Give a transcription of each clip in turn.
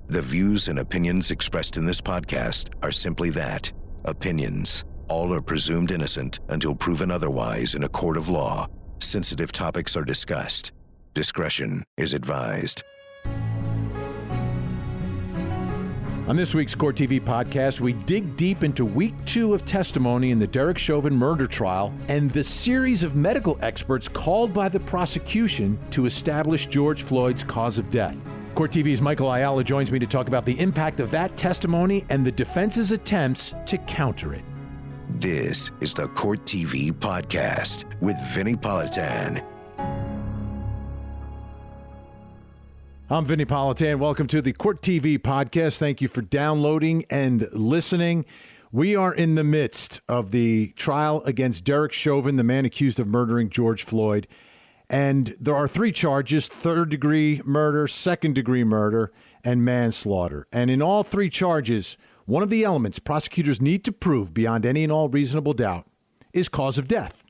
The views and opinions expressed in this podcast are simply that, opinions. All are presumed innocent until proven otherwise in a court of law. Sensitive topics are discussed. Discretion is advised. On this week's CourtTV podcast, we dig deep into week 2 of testimony in the Derek Chauvin murder trial and the series of medical experts called by the prosecution to establish George Floyd's cause of death. CourtTV's Michael Ayala joins me to talk about the impact of that testimony and the defense's attempts to counter it. This is the CourtTV podcast with Vinnie Politan. I'm Vinnie Politan. Welcome to the CourtTV podcast. Thank you for downloading and listening. We are in the midst of the trial against Derek Chauvin, the man accused of murdering George Floyd. And there are 3 charges: third-degree murder, second-degree murder, and manslaughter. And in all 3 charges, one of the elements prosecutors need to prove beyond any and all reasonable doubt is cause of death.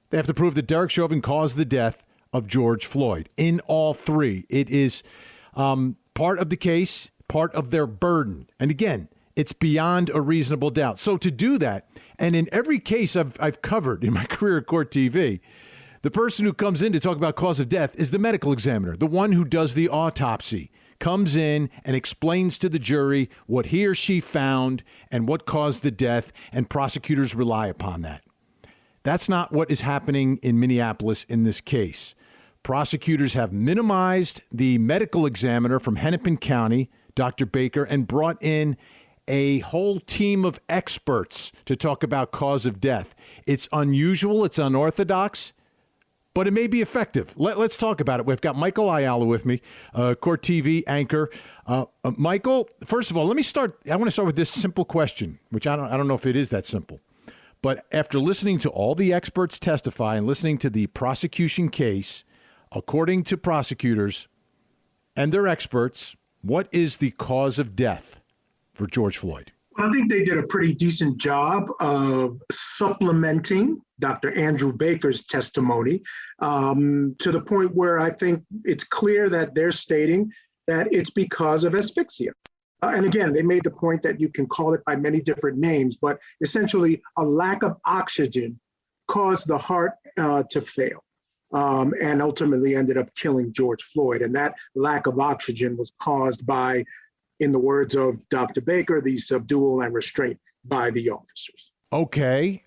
They have to prove that Derek Chauvin caused the death of George Floyd. In all 3, it is part of the case, part of their burden. And again, it's beyond a reasonable doubt. So to do that, and in every case I've covered in my career at CourtTV, the person who comes in to talk about cause of death is the medical examiner, the one who does the autopsy, comes in and explains to the jury what he or she found and what caused the death, and prosecutors rely upon that. That's not what is happening in Minneapolis in this case. Prosecutors have minimized the medical examiner from Hennepin County, Dr. Baker, and brought in a whole team of experts to talk about cause of death. It's unusual, it's unorthodox, but it may be effective. Let's talk about it. We've got Michael Ayala with me, CourtTV anchor. Michael, first of all, let me start. I want to start with this simple question, which I don't know if it is that simple. But after listening to all the experts testify and listening to the prosecution case, according to prosecutors and their experts, what is the cause of death for George Floyd? I think they did a pretty decent job of supplementing Dr. Andrew Baker's testimony to the point where I think it's clear that they're stating that it's because of asphyxia. And again, they made the point that you can call it by many different names, but essentially a lack of oxygen caused the heart to fail and ultimately ended up killing George Floyd. And that lack of oxygen was caused by, in the words of Dr. Baker, the subdual and restraint by the officers. Okay.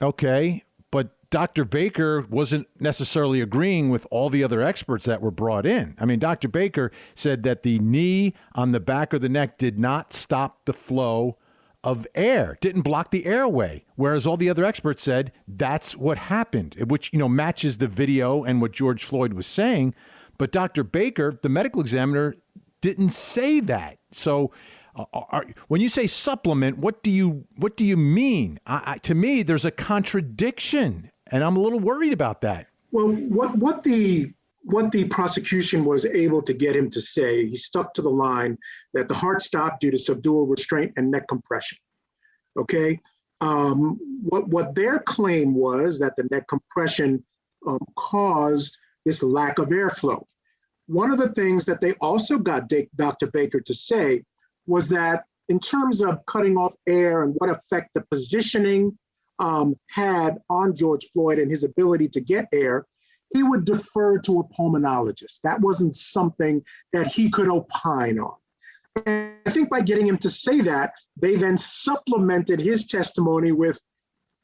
But Dr. Baker wasn't necessarily agreeing with all the other experts that were brought in. I mean, Dr. Baker said that the knee on the back of the neck did not stop the flow of air, didn't block the airway, whereas all the other experts said that's what happened, which, matches the video and what George Floyd was saying. But Dr. Baker, the medical examiner, didn't say that. So when you say supplement, what do you mean? To me, there's a contradiction, and I'm a little worried about that. Well, what the prosecution was able to get him to say, he stuck to the line that the heart stopped due to subdual restraint and neck compression. Okay. What their claim was that the neck compression caused this lack of airflow. One of the things that they also got Dr. Baker to say was that in terms of cutting off air and what effect the positioning had on George Floyd and his ability to get air, he would defer to a pulmonologist. That wasn't something that he could opine on. And I think by getting him to say that, they then supplemented his testimony with,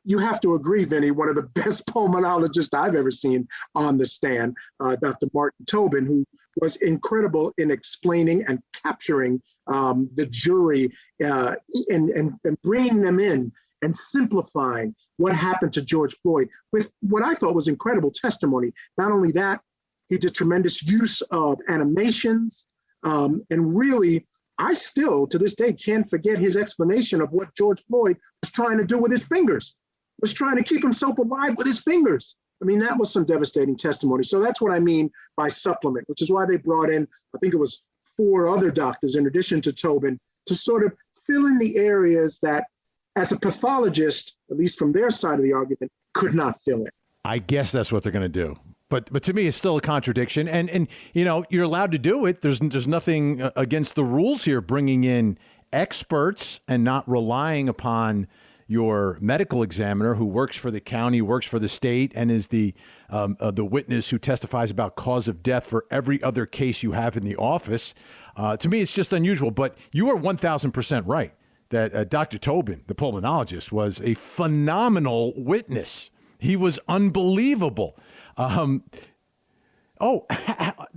you have to agree, Vinnie, one of the best pulmonologists I've ever seen on the stand, Dr. Martin Tobin, who was incredible in explaining and capturing the jury and bringing them in and simplifying what happened to George Floyd with what I thought was incredible testimony. Not only that, he did tremendous use of animations, and really, I still, to this day, can't forget his explanation of what George Floyd was trying to do with his fingers, was trying to keep himself alive with his fingers. I mean, that was some devastating testimony. So that's what I mean by supplement, which is why they brought in, I think it was 4 other doctors in addition to Tobin, to sort of fill in the areas that, as a pathologist, at least from their side of the argument, could not fill in. I guess that's what they're going to do. But to me, it's still a contradiction. And you're allowed to do it. There's nothing against the rules here, bringing in experts and not relying upon your medical examiner who works for the county, works for the state, and is the witness who testifies about cause of death for every other case you have in the office. To me, it's just unusual. But you are 1,000% right that Dr. Tobin, the pulmonologist, was a phenomenal witness. He was unbelievable. The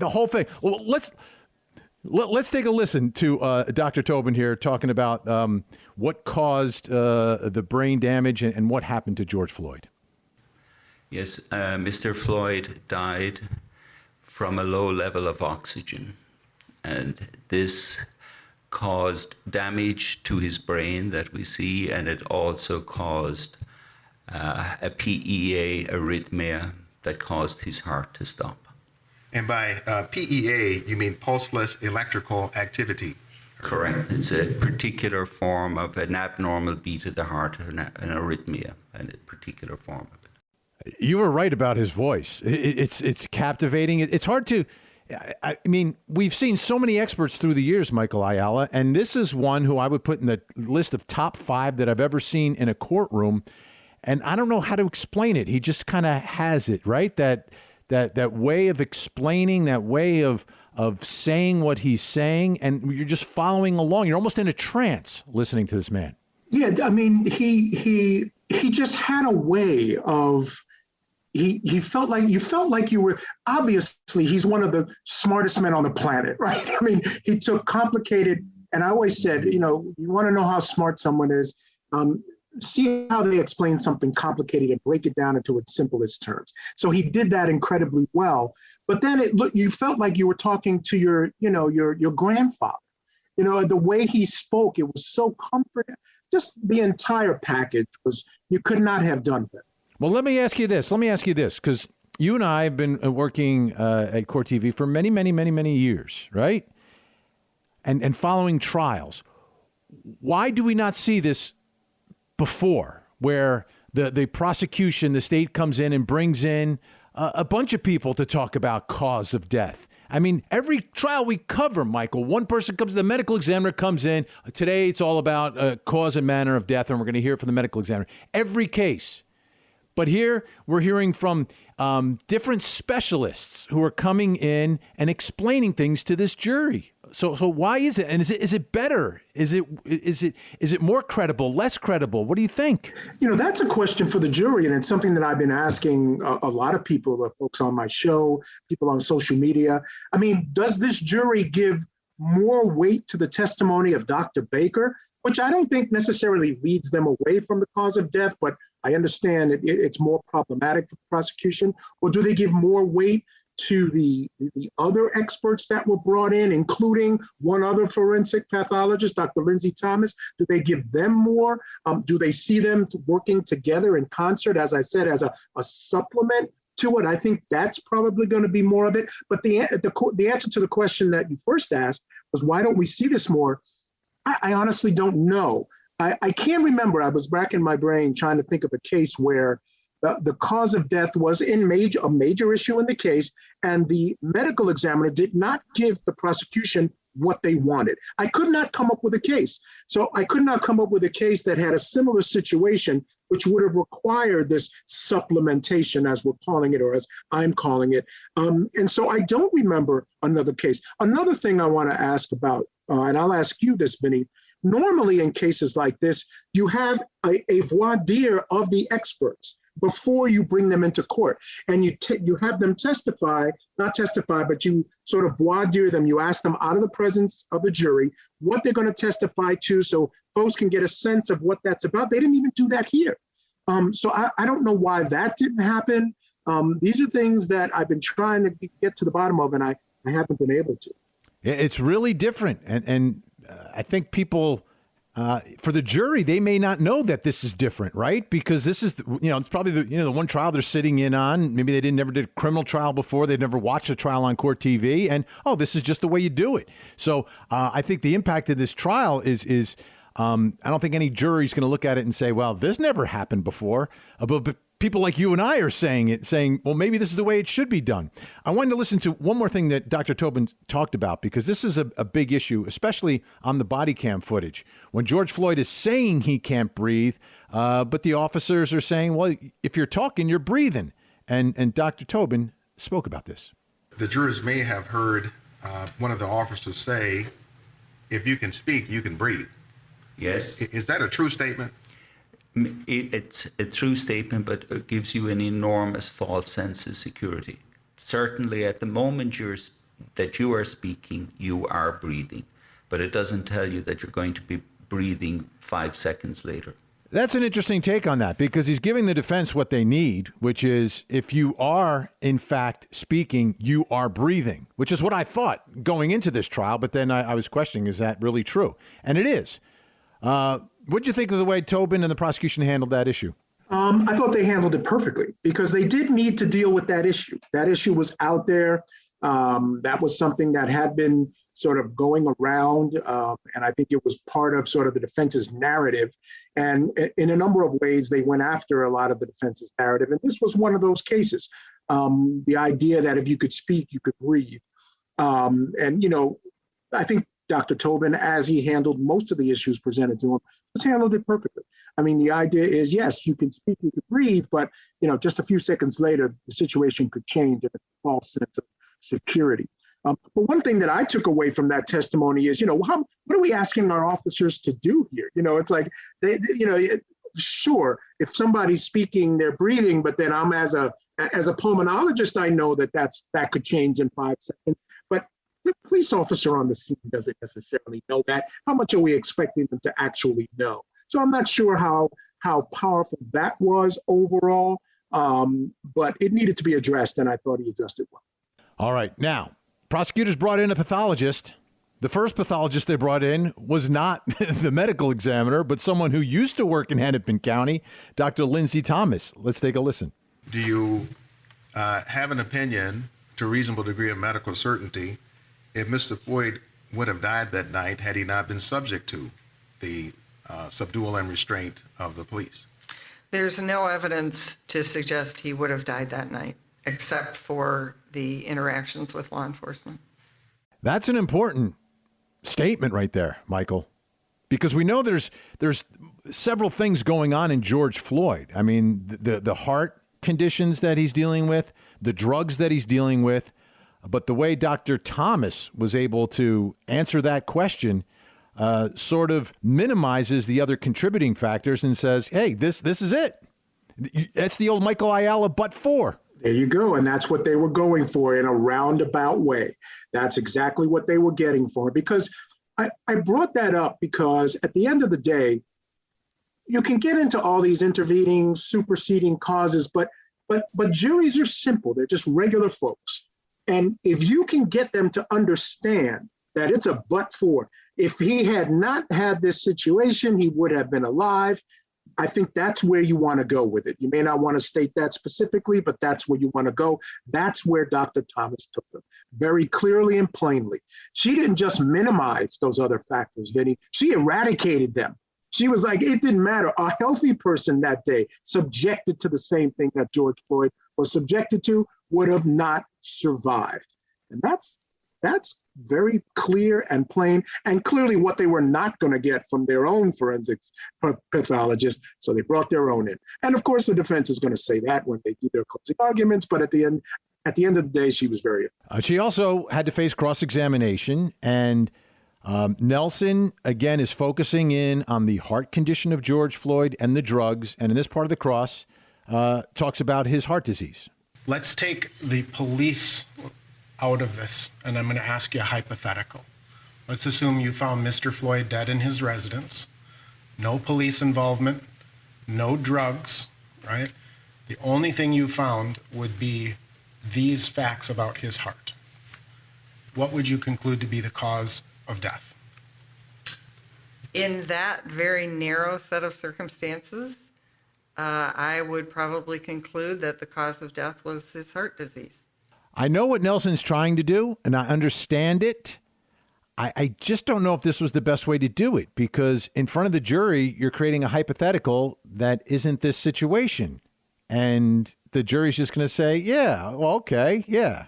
whole thing. Well, let's take a listen to Dr. Tobin here talking about what caused the brain damage and what happened to George Floyd. Yes, Mr. Floyd died from a low level of oxygen, and this caused damage to his brain that we see, and it also caused a PEA arrhythmia that caused his heart to stop. And by PEA, you mean pulseless electrical activity? Correct. It's a particular form of an abnormal beat of the heart, an arrhythmia, and a particular form of it. You were right about his voice. It's captivating. It's hard to... I mean, we've seen so many experts through the years, Michael Ayala, and this is one who I would put in the list of top 5 that I've ever seen in a courtroom. And I don't know how to explain it. He just kind of has it, right? That way of explaining, that way of saying what he's saying, and you're just following along. You're almost in a trance listening to this man. Yeah, I mean, he just had a way of. He felt like you were, obviously he's one of the smartest men on the planet, right? I mean, he took complicated, and I always said, you want to know how smart someone is, see how they explain something complicated and break it down into its simplest terms. So he did that incredibly well. But then you felt like you were talking to your grandfather. The way he spoke, it was so comforting. Just the entire package you could not have done better. Well, let me ask you this, because you and I have been working at CourtTV for many, many, many, many years, right? And following trials. Why do we not see this before, where the prosecution, the state comes in and brings in a bunch of people to talk about cause of death? I mean, every trial we cover, Michael, one person comes, the medical examiner comes in. Today it's all about cause and manner of death, and we're going to hear it from the medical examiner. Every case. But here we're hearing from different specialists who are coming in and explaining things to this jury. So why is it? And is it better? Is it more credible, less credible? What do you think? That's a question for the jury, and it's something that I've been asking a lot of people, the folks on my show, people on social media. I mean, does this jury give more weight to the testimony of Dr. Baker, which I don't think necessarily leads them away from the cause of death, but I understand it's more problematic for the prosecution? Or do they give more weight to the other experts that were brought in, including one other forensic pathologist, Dr. Lindsay Thomas? Do they give them more? Do they see them working together in concert, as I said, as a supplement to it? I think that's probably going to be more of it. But the answer to the question that you first asked was, why don't we see this more? I honestly don't know. I can't remember. I was racking my brain trying to think of a case where the cause of death was a major issue in the case, and the medical examiner did not give the prosecution what they wanted. I could not come up with a case. So I could not come up with a case that had a similar situation, which would have required this supplementation, as we're calling it, or as I'm calling it. And so I don't remember another case. Another thing I want to ask about, and I'll ask you this, Vinnie. Normally in cases like this, you have a voir dire of the experts before you bring them into court, and you have them not testify, but you sort of voir dire them. You ask them out of the presence of the jury what they're going to testify to, so folks can get a sense of what that's about. They didn't even do that here. So I don't know why that didn't happen. These are things that I've been trying to get to the bottom of, and I haven't been able to. It's really different, and I think people, for the jury, they may not know that this is different, right? Because this is, it's probably the one trial they're sitting in on. Maybe they never did a criminal trial before. They've never watched a trial on CourtTV, and this is just the way you do it. So I think the impact of this trial is I don't think any jury is going to look at it and say, well, this never happened before. But people like you and I are saying, well, maybe this is the way it should be done. I wanted to listen to one more thing that Dr. Chauvin talked about, because this is a big issue, especially on the body cam footage. When George Floyd is saying he can't breathe, but the officers are saying, well, if you're talking, you're breathing. And Dr. Chauvin spoke about this. The jurors may have heard one of the officers say, if you can speak, you can breathe. Yes. Is that a true statement? It's a true statement, but it gives you an enormous false sense of security. Certainly at the moment that you are speaking, you are breathing, but it doesn't tell you that you're going to be breathing 5 seconds later. That's an interesting take on that, because he's giving the defense what they need, which is if you are, in fact, speaking, you are breathing, which is what I thought going into this trial. But then I was questioning, is that really true? And it is. What did you think of the way Chauvin and the prosecution handled that issue? I thought they handled it perfectly, because they did need to deal with that issue. That issue was out there. That was something that had been sort of going around, and I think it was part of sort of the defense's narrative. And in a number of ways, they went after a lot of the defense's narrative. And this was one of those cases. The idea that if you could speak, you could breathe. And, you know, I think Dr. Chauvin, as he handled most of the issues presented to him, just handled it perfectly. I mean, the idea is, yes, you can speak, you can breathe, but, you know, just a few seconds later, the situation could change in a false sense of security. But one thing that I took away from that testimony is, you know, what are we asking our officers to do here? You know, it's like, sure, if somebody's speaking, they're breathing, but then I'm as a pulmonologist, I know that could change in 5 seconds. But the police officer on the scene doesn't necessarily know that. How much are we expecting them to actually know? So I'm not sure how powerful that was overall, but it needed to be addressed, and I thought he addressed it well. All right. Now, prosecutors brought in a pathologist. The first pathologist they brought in was not the medical examiner, but someone who used to work in Hennepin County, Dr. Lindsay Thomas. Let's take a listen. Do you have an opinion, to a reasonable degree of medical certainty, if Mr. Floyd would have died that night had he not been subject to the subdual and restraint of the police? There's no evidence to suggest he would have died that night, except for the interactions with law enforcement. That's an important statement right there, Michael, because we know there's several things going on in George Floyd. I mean, the heart conditions that he's dealing with, the drugs that he's dealing with, but the way Dr. Thomas was able to answer that question sort of minimizes the other contributing factors and says, hey, this is it. That's the old Michael Ayala but for. There you go. And that's what they were going for in a roundabout way. That's exactly what they were getting for. Because I brought that up because at the end of the day, you can get into all these intervening, superseding causes, but juries are simple. They're just regular folks. And if you can get them to understand that it's a but for, if he had not had this situation, he would have been alive. I think that's where you want to go with it. You may not want to state that specifically, but that's where you want to go. That's where Dr. Thomas took them very clearly and plainly. She didn't just minimize those other factors, Vinnie. She eradicated them. She was like, it didn't matter. A healthy person that day, subjected to the same thing that George Floyd was subjected to, would have not survived. And that's very clear and plain, and clearly what they were not going to get from their own forensics pathologist. So they brought their own in. And of course, the defense is going to say that when they do their closing arguments. But at the end of the day, she was very. She also had to face cross-examination, and Nelson, again, is focusing in on the heart condition of George Floyd and the drugs. And in this part of the cross, talks about his heart disease. Let's take the police out of this, and I'm going to ask you a hypothetical. Let's assume you found Mr. Floyd dead in his residence, no police involvement, no drugs, right? The only thing you found would be these facts about his heart. What would you conclude to be the cause of death? In that very narrow set of circumstances, I would probably conclude that the cause of death was his heart disease. I know what Nelson's trying to do, and I understand it. I just don't know if this was the best way to do it, because in front of the jury, you're creating a hypothetical that isn't this situation. and the jury's just going to say, yeah, well, okay, yeah.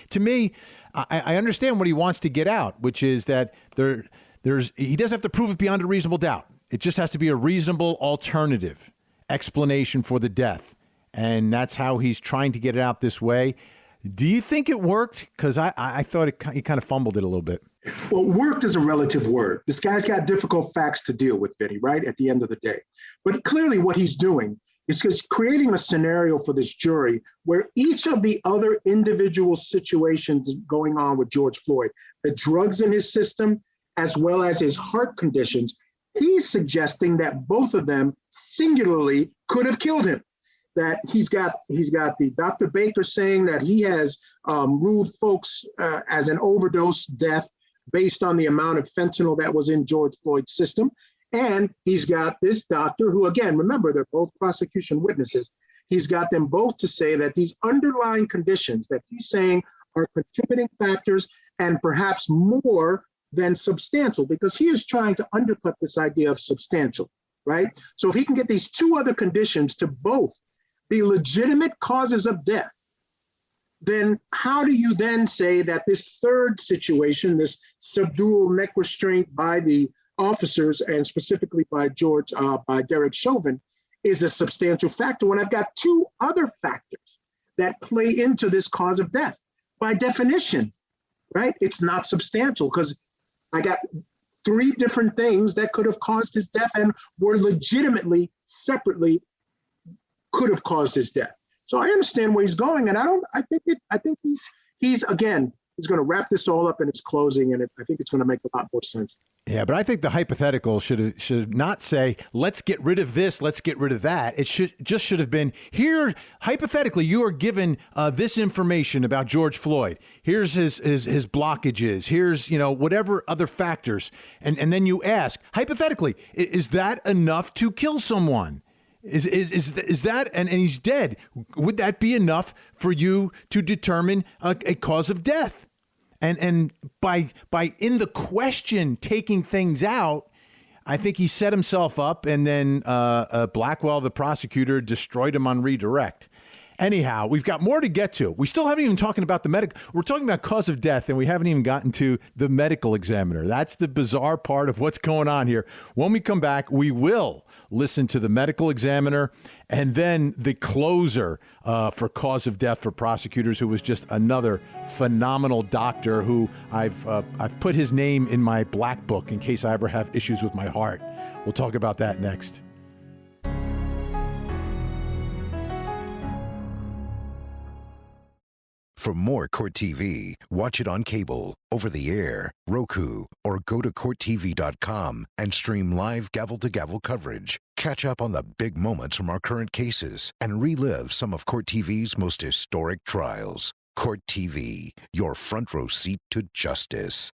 To me, I understand what he wants to get out, which is that he doesn't have to prove it beyond a reasonable doubt. It just has to be a reasonable alternative explanation for the death. And that's how he's trying to get it out this way. Do you think it worked? Because I thought he kind of fumbled it a little bit. Well, worked is a relative word. This guy's got difficult facts to deal with, Vinny, right? At the end of the day. But clearly what he's doing is just creating a scenario for this jury where each of the other individual situations going on with George Floyd, the drugs in his system, as well as his heart conditions, he's suggesting that both of them singularly could have killed him. That he's got the Dr. Baker saying that he has ruled folks as an overdose death based on the amount of fentanyl that was in George Floyd's system. And he's got this doctor who, again, remember, they're both prosecution witnesses. He's got them both to say that these underlying conditions that he's saying are contributing factors and perhaps more than substantial, because he is trying to undercut this idea of substantial, right? So if he can get these two other conditions to both be legitimate causes of death, then how do you then say that this third situation, this subdual neck restraint by the officers and specifically by Derek Chauvin, is a substantial factor when I've got two other factors that play into this cause of death? By definition, right? It's not substantial because I got three different things that could have caused his death and were legitimately, separately, could have caused his death. So I understand where he's going, and I think he's going to wrap this all up in his closing, and I think it's going to make a lot more sense. Yeah, but I think the hypothetical should not say, let's get rid of this, let's get rid of that. It should have been, here, hypothetically, you are given this information about George Floyd. Here's his blockages. Here's, whatever other factors. And then you ask, hypothetically, is that enough to kill someone? Is that, and he's dead, would that be enough for you to determine a cause of death? And by in the question taking things out, I think he set himself up, and then Blackwell, the prosecutor, destroyed him on redirect. Anyhow, we've got more to get to. We still haven't even talking about the medical. We're talking about cause of death, and we haven't even gotten to the medical examiner. That's the bizarre part of what's going on here. When we come back, we will listen to the medical examiner and then the closer for cause of death for prosecutors, who was just another phenomenal doctor who I've put his name in my black book in case I ever have issues with my heart. We'll talk about that next. For more Court TV, watch it on cable, over the air, Roku, or go to CourtTV.com and stream live gavel-to-gavel coverage. Catch up on the big moments from our current cases and relive some of Court TV's most historic trials. Court TV, your front row seat to justice.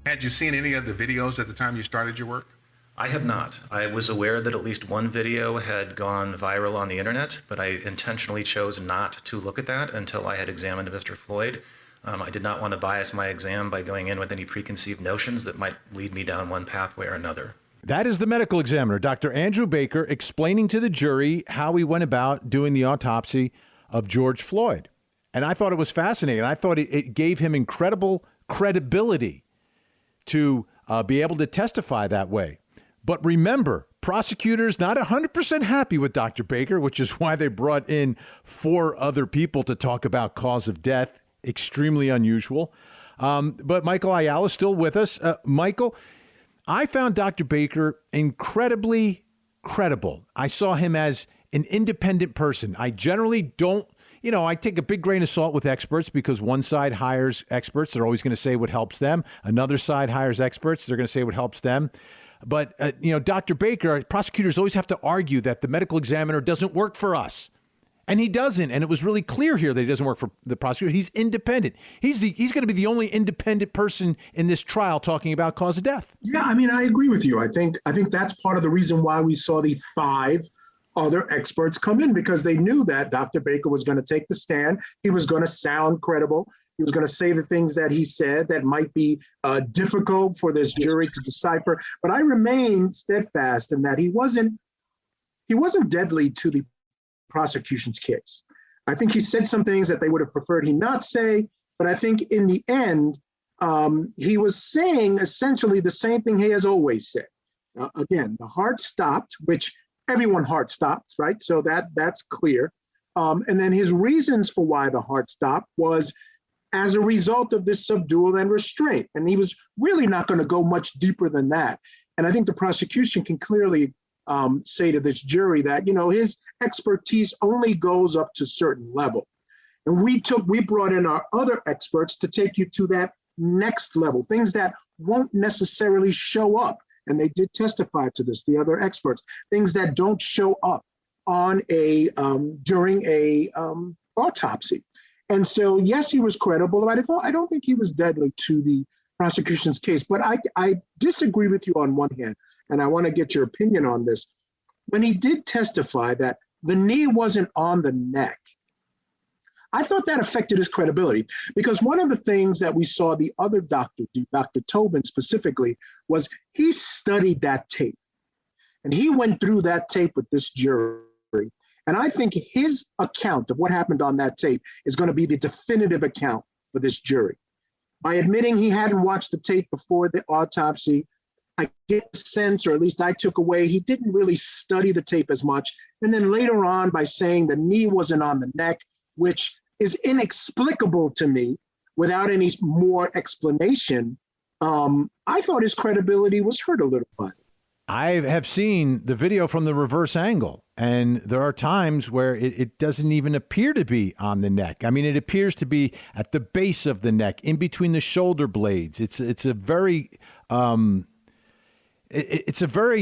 Had you seen any of the videos at the time you started your work? I have not. I was aware that at least one video had gone viral on the internet, but I intentionally chose not to look at that until I had examined Mr. Floyd. I did not want to bias my exam by going in with any preconceived notions that might lead me down one pathway or another. That is the medical examiner, Dr. Andrew Baker, explaining to the jury how he went about doing the autopsy of George Floyd. And I thought it was fascinating. I thought it gave him incredible credibility to be able to testify that way. But remember, prosecutors not 100% happy with Dr. Baker, which is why they brought in 4 other people to talk about cause of death. Extremely unusual. But Michael Ayala is still with us. Michael, I found Dr. Baker incredibly credible. I saw him as an independent person. I generally don't, I take a big grain of salt with experts because one side hires experts. They're always going to say what helps them. Another side hires experts. They're going to say what helps them. But, Dr. Baker, prosecutors always have to argue that the medical examiner doesn't work for us. And he doesn't. And it was really clear here that he doesn't work for the prosecutor. He's independent. He's going to be the only independent person in this trial talking about cause of death. Yeah, I agree with you. I think that's part of the reason why we saw the 5 other experts come in, because they knew that Dr. Baker was going to take the stand. He was going to sound credible. He was going to say the things that he said that might be difficult for this jury to decipher. But I remain steadfast in that he wasn't deadly to the prosecution's case. I think he said some things that they would have preferred he not say, but I think in the end, he was saying essentially the same thing he has always said. Again, the heart stopped, which everyone heart stops, right? So that's clear. And then his reasons for why the heart stopped was as a result of this subdual and restraint. And he was really not going to go much deeper than that. And I think the prosecution can clearly say to this jury that, his expertise only goes up to a certain level. And we brought in our other experts to take you to that next level, things that won't necessarily show up. And they did testify to this, the other experts, things that don't show up on during a autopsy. And so, yes, he was credible. I don't think he was deadly to the prosecution's case, but I disagree with you on one hand, and I want to get your opinion on this. When he did testify that the knee wasn't on the neck, I thought that affected his credibility, because one of the things that we saw the other doctor do, Dr. Tobin specifically, was he studied that tape. And he went through that tape with this jury. And I think his account of what happened on that tape is going to be the definitive account for this jury. By admitting he hadn't watched the tape before the autopsy, I get the sense, or at least I took away, he didn't really study the tape as much. And then later on, by saying the knee wasn't on the neck, which is inexplicable to me without any more explanation, I thought his credibility was hurt a little bit. I have seen the video from the reverse angle, and there are times where it doesn't even appear to be on the neck. I mean, it appears to be at the base of the neck, in between the shoulder blades. It's a very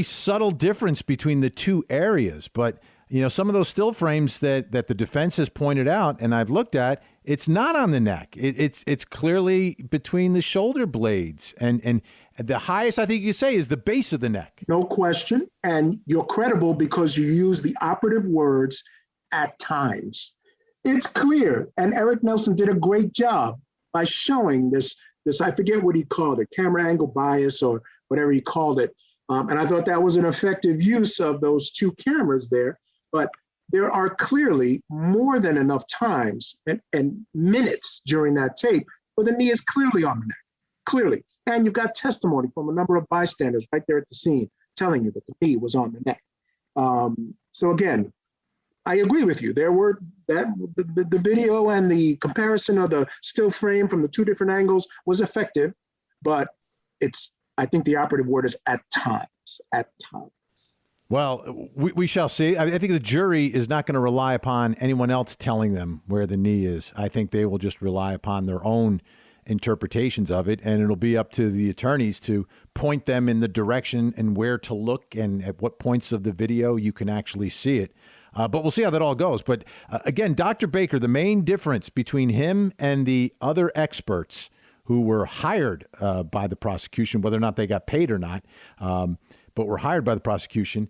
subtle difference between the two areas. But some of those still frames that the defense has pointed out, and I've looked at, it's not on the neck. It's clearly between the shoulder blades, and the highest I think you say is the base of the neck. No question. And you're credible because you use the operative words "at times." It's clear. And Eric Nelson did a great job by showing this, I forget what he called it, camera angle bias or whatever he called it. And I thought that was an effective use of those two cameras there. But there are clearly more than enough times and minutes during that tape where the knee is clearly on the neck, clearly. And you've got testimony from a number of bystanders right there at the scene telling you that the knee was on the neck. So again, I agree with you. There were the video and the comparison of the still frame from the two different angles was effective, but I think the operative word is at times. Well, we shall see. I think the jury is not going to rely upon anyone else telling them where the knee is. I think they will just rely upon their own interpretations of it, and it'll be up to the attorneys to point them in the direction and where to look and at what points of the video you can actually see it. But we'll see how that all goes. But again, Dr. Baker, the main difference between him and the other experts who were hired by the prosecution, whether or not they got paid or not, but were hired by the prosecution,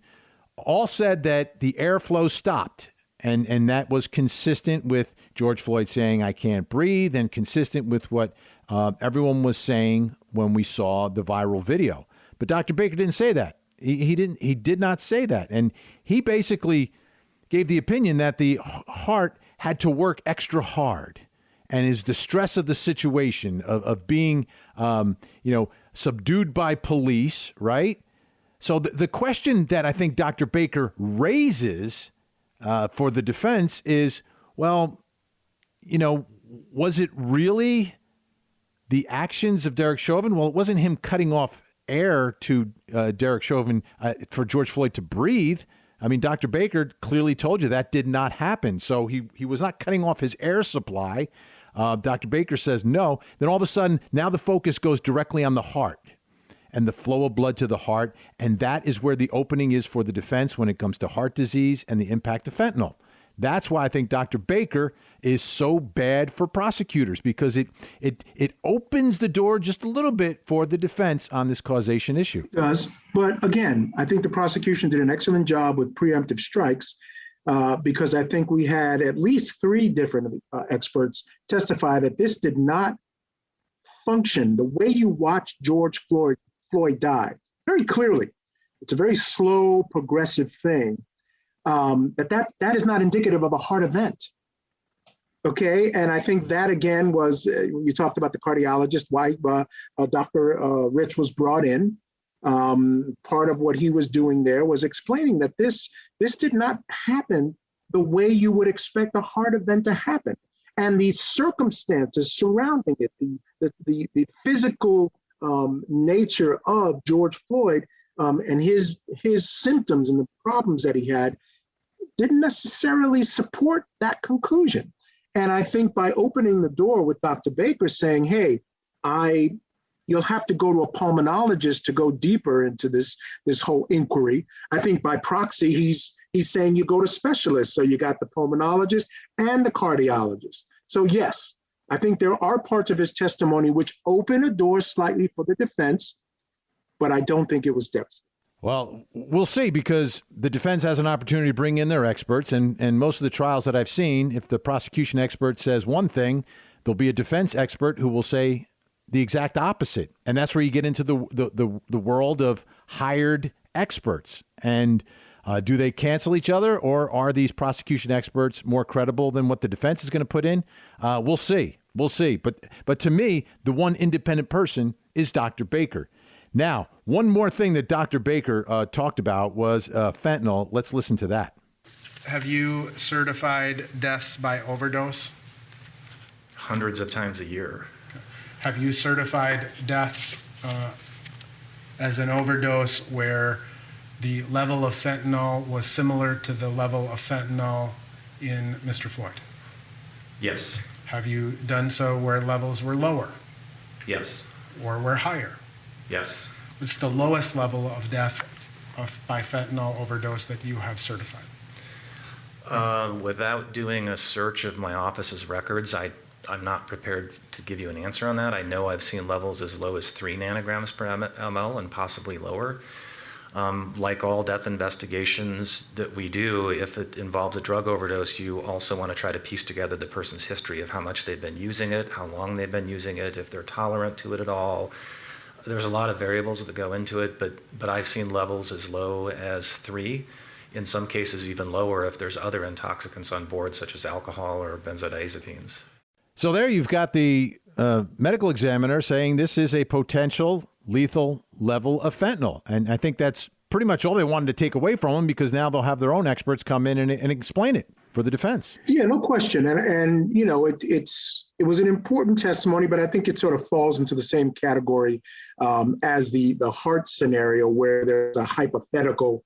all said that the airflow stopped. And that was consistent with George Floyd saying, "I can't breathe," and consistent with what everyone was saying when we saw the viral video. But Dr. Baker didn't say that. He did not say that. And he basically gave the opinion that the heart had to work extra hard. And is the stress of the situation of being, subdued by police, right? So the question that I think Dr. Baker raises for the defense is, well, was it really the actions of Derek Chauvin? Well, it wasn't him cutting off air to Derek Chauvin for George Floyd to breathe. I mean, Dr. Baker clearly told you that did not happen. So he was not cutting off his air supply. Dr. Baker says no. Then all of a sudden, now the focus goes directly on the heart and the flow of blood to the heart. And that is where the opening is for the defense when it comes to heart disease and the impact of fentanyl. That's why I think Dr. Baker is so bad for prosecutors, because it opens the door just a little bit for the defense on this causation issue. It does. But again, I think the prosecution did an excellent job with preemptive strikes. because I think we had at least 3 different experts testify that this did not function the way you watch George Floyd die very clearly. It's a very slow, progressive thing. That is not indicative of a heart event. Okay, and I think that again was, you talked about the cardiologist, why Dr. Rich was brought in. Part of what he was doing there was explaining that this did not happen the way you would expect a heart event to happen. And the circumstances surrounding it, the physical nature of George Floyd and his symptoms and the problems that he had didn't necessarily support that conclusion. And I think by opening the door with Dr. Baker saying, hey, you'll have to go to a pulmonologist to go deeper into this whole inquiry. I think by proxy, he's saying you go to specialists. So you got the pulmonologist and the cardiologist. So yes, I think there are parts of his testimony which open a door slightly for the defense, but I don't think it was devastating. Well, we'll see, because the defense has an opportunity to bring in their experts. And most of the trials that I've seen, if the prosecution expert says one thing, there'll be a defense expert who will say the exact opposite. And that's where you get into the world of hired experts. And do they cancel each other, or are these prosecution experts more credible than what the defense is going to put in? We'll see. We'll see. But to me, the one independent person is Dr. Baker. Now, one more thing that Dr. Baker talked about was fentanyl. Let's listen to that. Have you certified deaths by overdose? Hundreds of times a year. Have you certified deaths as an overdose where the level of fentanyl was similar to the level of fentanyl in Mr. Floyd? Yes. Have you done so where levels were lower? Yes. Or were higher? Yes. What's the lowest level of death by fentanyl overdose that you have certified? Without doing a search of my office's records, I'm not prepared to give you an answer on that. I know I've seen levels as low as 3 nanograms per ml and possibly lower. Like all death investigations that we do, if it involves a drug overdose, you also want to try to piece together the person's history of how much they've been using it, how long they've been using it, if they're tolerant to it at all. There's a lot of variables that go into it, but I've seen levels as low as 3, in some cases even lower if there's other intoxicants on board, such as alcohol or benzodiazepines. So there you've got the medical examiner saying this is a potential lethal level of fentanyl. And I think that's pretty much all they wanted to take away from him, because now they'll have their own experts come in and explain it for the defense. Yeah, no question. And you know, it was an important testimony, but I think it sort of falls into the same category as the heart scenario, where there's a hypothetical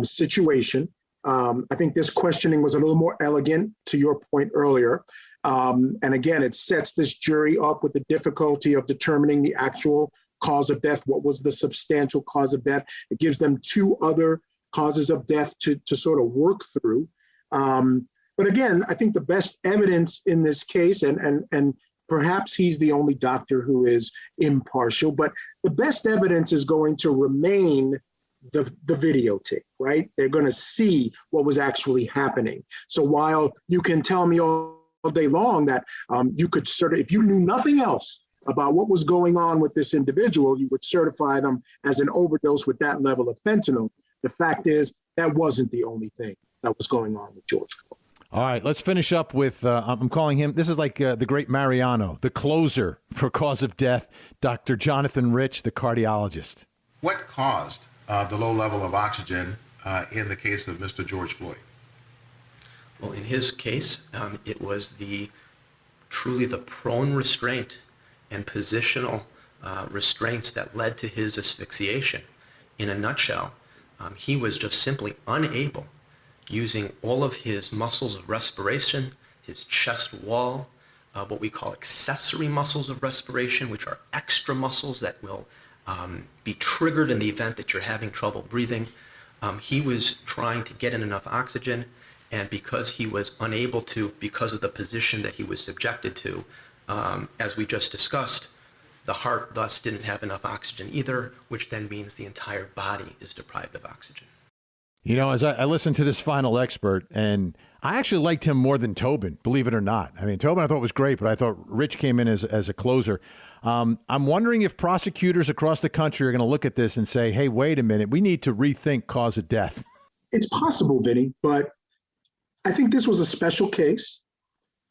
situation. I think this questioning was a little more elegant, to your point earlier. And again, it sets this jury up with the difficulty of determining the actual cause of death. What was the substantial cause of death? It gives them 2 other causes of death to sort of work through. But again, I think the best evidence in this case, and perhaps he's the only doctor who is impartial, but the best evidence is going to remain the videotape, right? They're going to see what was actually happening. So while you can tell me all day long that you could if you knew nothing else about what was going on with this individual, you would certify them as an overdose with that level of fentanyl. The fact is, that wasn't the only thing that was going on with George Floyd. All right, let's finish up with, I'm calling him, this is like the great Mariano, the closer for cause of death, Dr. Jonathan Rich, the cardiologist. What caused the low level of oxygen in the case of Mr. George Floyd? Well, in his case, it was truly the prone restraint and positional restraints that led to his asphyxiation. In a nutshell, he was just simply unable, using all of his muscles of respiration, his chest wall, what we call accessory muscles of respiration, which are extra muscles that will be triggered in the event that you're having trouble breathing. He was trying to get in enough oxygen, and because he was unable to, because of the position that he was subjected to, as we just discussed, the heart thus didn't have enough oxygen either, which then means the entire body is deprived of oxygen. You know, as I listened to this final expert, and I actually liked him more than Tobin, believe it or not. I mean, Tobin I thought was great, but I thought Rich came in as a closer. I'm wondering if prosecutors across the country are going to look at this and say, hey, wait a minute, we need to rethink cause of death. It's possible, Vinny, but I think this was a special case.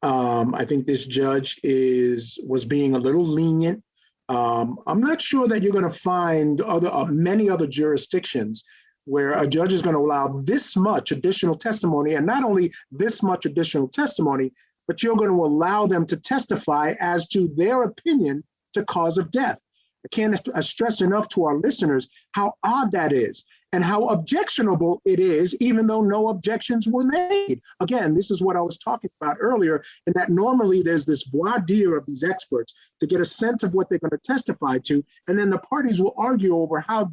I think this judge was being a little lenient. I'm not sure that you're going to find many other jurisdictions where a judge is going to allow this much additional testimony, and not only this much additional testimony, but you're going to allow them to testify as to their opinion to cause of death. I can't stress enough to our listeners how odd that is and how objectionable it is, even though no objections were made. Again, this is what I was talking about earlier, in that normally there's this voir dire of these experts to get a sense of what they're going to testify to, and then the parties will argue over how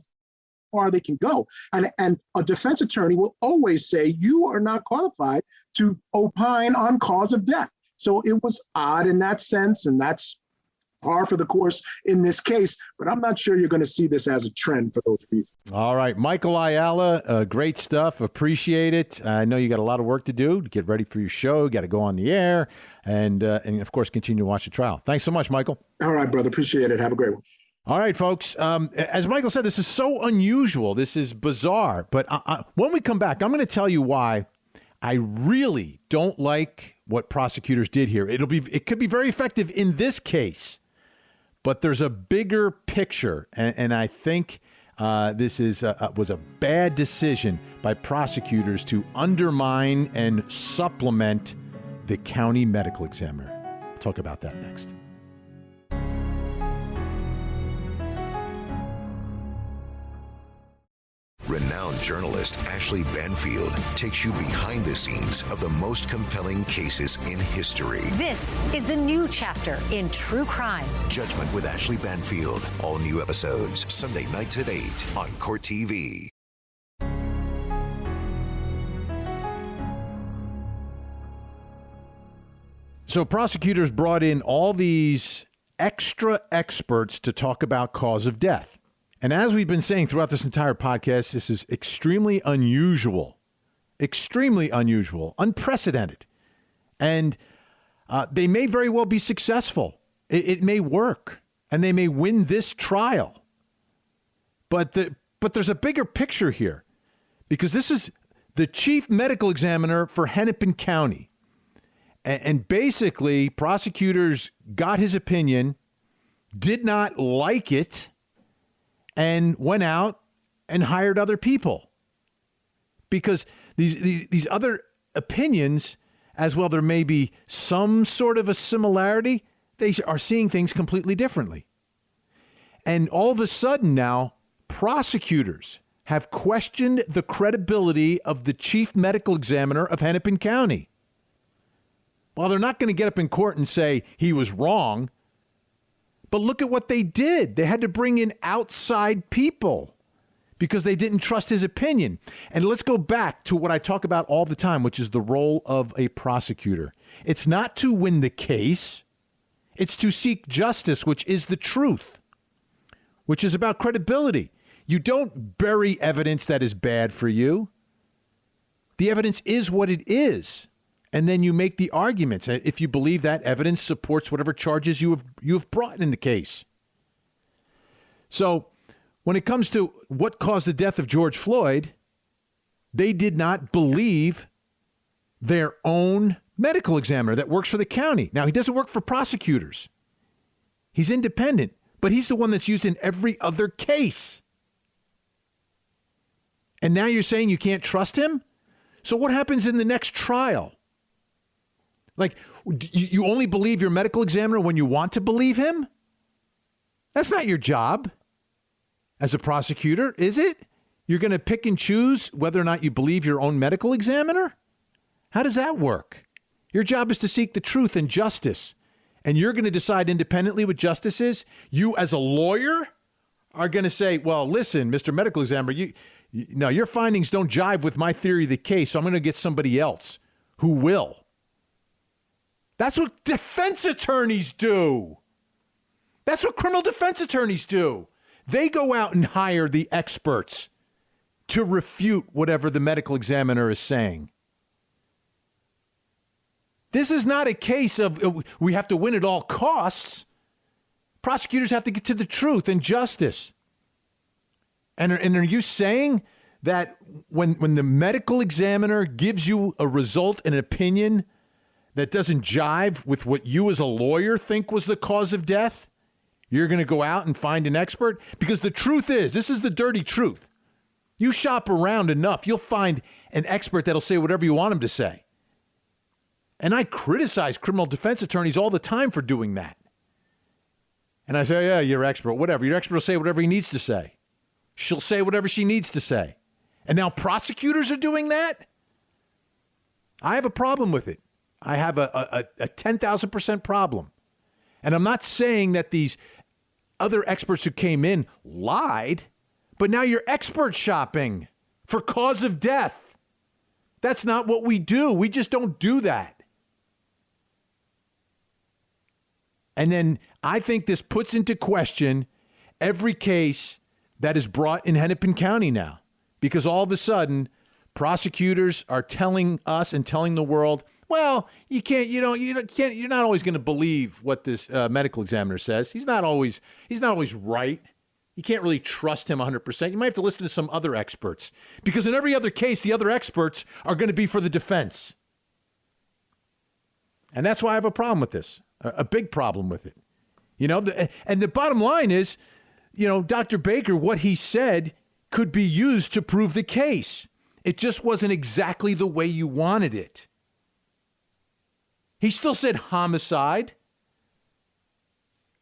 far they can go. And a defense attorney will always say, you are not qualified to opine on cause of death. So it was odd in that sense, and that's par for the course in this case, but I'm not sure you're going to see this as a trend for those reasons. All right, Michael Ayala, great stuff. Appreciate it. I know you got a lot of work to do to get ready for your show. You got to go on the air and of course, continue to watch the trial. Thanks so much, Michael. All right, brother. Appreciate it. Have a great one. All right, folks. As Michael said, this is so unusual. This is bizarre. But when we come back, I'm going to tell you why I really don't like what prosecutors did here. It could be very effective in this case, but there's a bigger picture, and I think this was a bad decision by prosecutors to undermine and supplement the county medical examiner. We'll talk about that next. Renowned journalist Ashley Banfield takes you behind the scenes of the most compelling cases in history. This is the new chapter in true crime. Judgment with Ashley Banfield. All new episodes Sunday nights at 8 on CourtTV. So prosecutors brought in all these extra experts to talk about cause of death. And as we've been saying throughout this entire podcast, this is extremely unusual, unprecedented. And they may very well be successful. It may work, and they may win this trial. But there's a bigger picture here, because this is the chief medical examiner for Hennepin County. And basically, prosecutors got his opinion, did not like it, and went out and hired other people. Because these other opinions, as well, there may be some sort of a similarity, they are seeing things completely differently. And all of a sudden now, prosecutors have questioned the credibility of the chief medical examiner of Hennepin County. Well, they're not going to get up in court and say he was wrong. But look at what they did. They had to bring in outside people because they didn't trust his opinion. And let's go back to what I talk about all the time, which is the role of a prosecutor. It's not to win the case. It's to seek justice, which is the truth, which is about credibility. You don't bury evidence that is bad for you. The evidence is what it is. And then you make the arguments if you believe that evidence supports whatever charges you have brought in the case. So when it comes to what caused the death of George Floyd, they did not believe their own medical examiner that works for the county. Now, he doesn't work for prosecutors. He's independent, but he's the one that's used in every other case. And now you're saying you can't trust him? So what happens in the next trial? Like, you only believe your medical examiner when you want to believe him? That's not your job as a prosecutor, is it? You're going to pick and choose whether or not you believe your own medical examiner? How does that work? Your job is to seek the truth and justice. And you're going to decide independently what justice is? You, as a lawyer, are going to say, well, listen, Mr. Medical Examiner, your findings don't jive with my theory of the case, so I'm going to get somebody else who will. That's what defense attorneys do. That's what criminal defense attorneys do. They go out and hire the experts to refute whatever the medical examiner is saying. This is not a case of we have to win at all costs. Prosecutors have to get to the truth and justice. And are you saying that when the medical examiner gives you a result, an opinion that doesn't jive with what you as a lawyer think was the cause of death, you're going to go out and find an expert? Because the truth is, this is the dirty truth. You shop around enough, you'll find an expert that'll say whatever you want him to say. And I criticize criminal defense attorneys all the time for doing that. And I say, yeah, you're expert, whatever. Your expert will say whatever he needs to say. She'll say whatever she needs to say. And now prosecutors are doing that? I have a problem with it. I have a 10,000% problem. And I'm not saying that these other experts who came in lied, but now you're expert shopping for cause of death. That's not what we do. We just don't do that. And then I think this puts into question every case that is brought in Hennepin County now, because all of a sudden prosecutors are telling us and telling the world, well, you can't, you're not always going to believe what this medical examiner says. He's not always right. You can't really trust him 100%. You might have to listen to some other experts, because in every other case, the other experts are going to be for the defense. And that's why I have a problem with this, a big problem with it. And the bottom line is, Dr. Baker, what he said could be used to prove the case. It just wasn't exactly the way you wanted it. He still said homicide,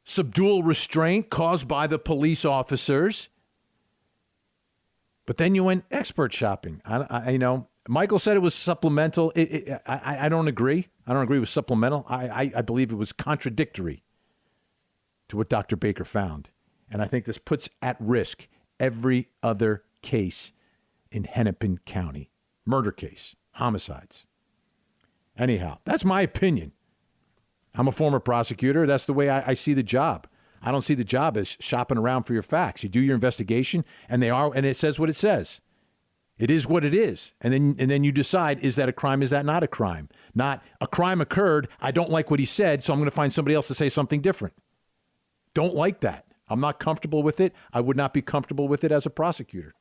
subdual restraint caused by the police officers. But then you went expert shopping. Michael said it was supplemental. I don't agree. I don't agree with supplemental. I believe it was contradictory to what Dr. Baker found. And I think this puts at risk every other case in Hennepin County. Murder case, homicides. Anyhow, that's my opinion. I'm a former prosecutor. That's the way I see the job. I don't see the job as shopping around for your facts. You do your investigation, and it says what it says. It is what it is. And then you decide, is that a crime? Is that not a crime? Not a crime occurred. I don't like what he said, so I'm going to find somebody else to say something different. Don't like that. I'm not comfortable with it. I would not be comfortable with it as a prosecutor.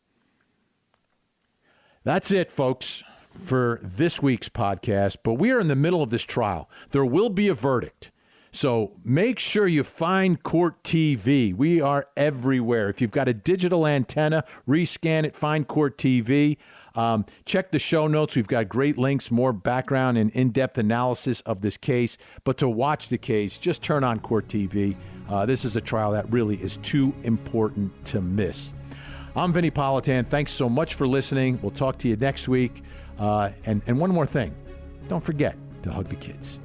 That's it, folks, for this week's podcast. But we are in the middle of this trial. There will be a verdict. So make sure you find CourtTV. We are everywhere. If you've got a digital antenna, rescan it, find CourtTV. Check the show notes. We've got great links, more background and in-depth analysis of this case. But to watch the case, just turn on CourtTV. This is a trial that really is too important to miss. I'm Vinnie Politan. Thanks so much for listening. We'll talk to you next week. And one more thing. Don't forget to hug the kids.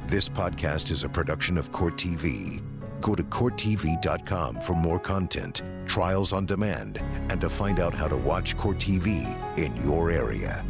This podcast is a production of CourtTV. Go to CourtTV.com for more content, trials on demand, and to find out how to watch CourtTV in your area.